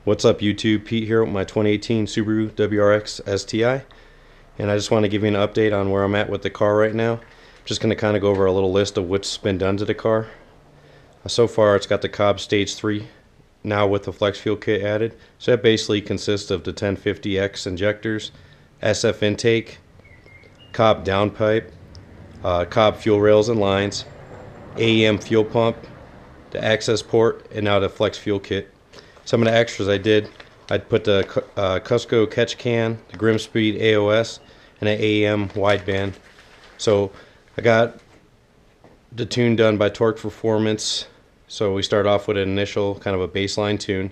What's up YouTube? Pete here with my 2018 Subaru WRX STI, and I just want to give you an update on where I'm at with the car right now. Just going to kind of go over a little list of what's been done to the car. So far it's got the Cobb Stage 3 now with the flex fuel kit added. So that basically consists of the 1050X injectors, SF intake, Cobb downpipe, Cobb fuel rails and lines, AEM fuel pump, the access port, and now the flex fuel kit. Some of the extras I'd put the Cusco catch can, the Grimspeed AOS, and an AEM Wideband. So I got the tune done by Torque Performance. So we start off with an initial kind of a baseline tune,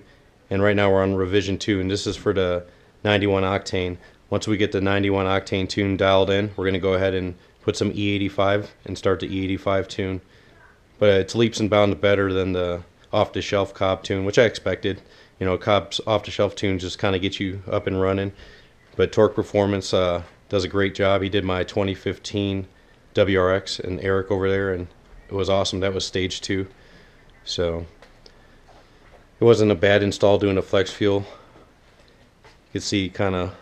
and right now we're on revision 2, and this is for the 91 octane. Once we get the 91 octane tune dialed in, we're going to go ahead and put some E85 and start the E85 tune. But it's leaps and bounds better than the off-the-shelf Cobb tune, which I expected. You know, Cobb's off-the-shelf tunes just kind of get you up and running. But Torque Performance does a great job. He did my 2015 WRX and Eric over there, and it was awesome. That was stage 2. So it wasn't a bad install doing a flex fuel. You can see kind of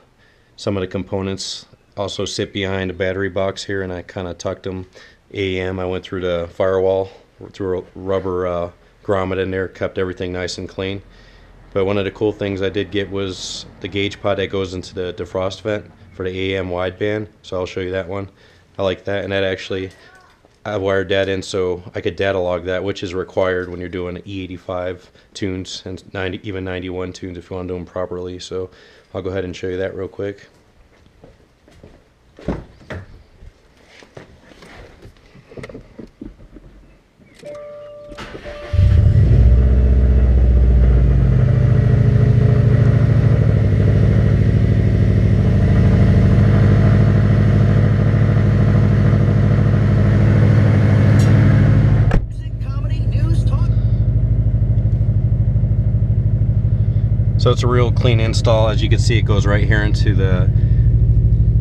some of the components also sit behind a battery box here, and I kind of tucked them. AEM, I went through the firewall, through a rubber grommet in there, kept everything nice and clean. But one of the cool things I did get was the gauge pod that goes into the defrost vent for the AEM wideband. So I'll show you that one. I like that, and that actually, I wired that in so I could data log that, which is required when you're doing E85 tunes and even 91 tunes if you want to do them properly. So I'll go ahead and show you that real quick. So it's a real clean install. As you can see, it goes right here into the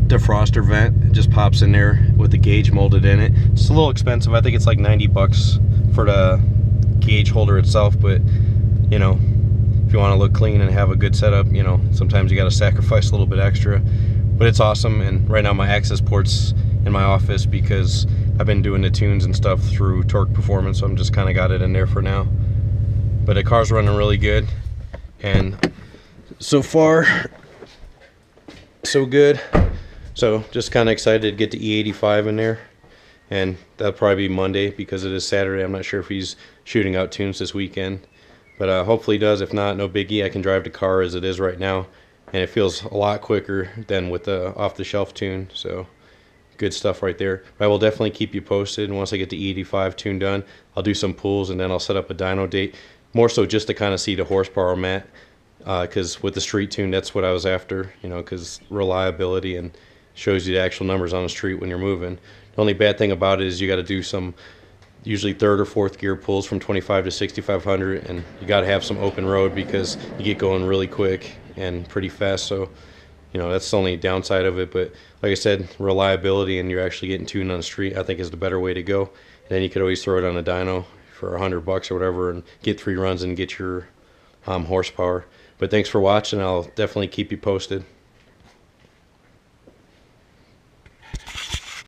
defroster vent. It just pops in there with the gauge molded in it. It's a little expensive. I think it's like 90 bucks for the gauge holder itself, but you know, if you want to look clean and have a good setup, you know, sometimes you got to sacrifice a little bit extra. But it's awesome, and right now my access port's in my office because I've been doing the tunes and stuff through Torque Performance, so I'm just kind of got it in there for now. But the car's running really good, and so far so good. So just kind of excited to get the E85 in there, and that'll probably be Monday because it is Saturday. I'm not sure if he's shooting out tunes this weekend, but hopefully he does. If not, no biggie. I can drive the car as it is right now, and it feels a lot quicker than with the off-the-shelf tune. So good stuff right there. But I will definitely keep you posted, and once I get the E85 tune done, I'll do some pulls, and then I'll set up a dyno date, more so just to kind of see the horsepower I'm at, because with the street tune, that's what I was after, you know, because reliability and shows you the actual numbers on the street when you're moving. The only bad thing about it is you got to do some usually 3rd or 4th gear pulls from 25 to 6500, and you got to have some open road because you get going really quick and pretty fast. So you know, that's the only downside of it. But like I said, reliability and you're actually getting tuned on the street, I think is the better way to go. And then you could always throw it on a dyno for $100 or whatever and get 3 runs and get your horsepower. But thanks for watching. I'll definitely keep you posted.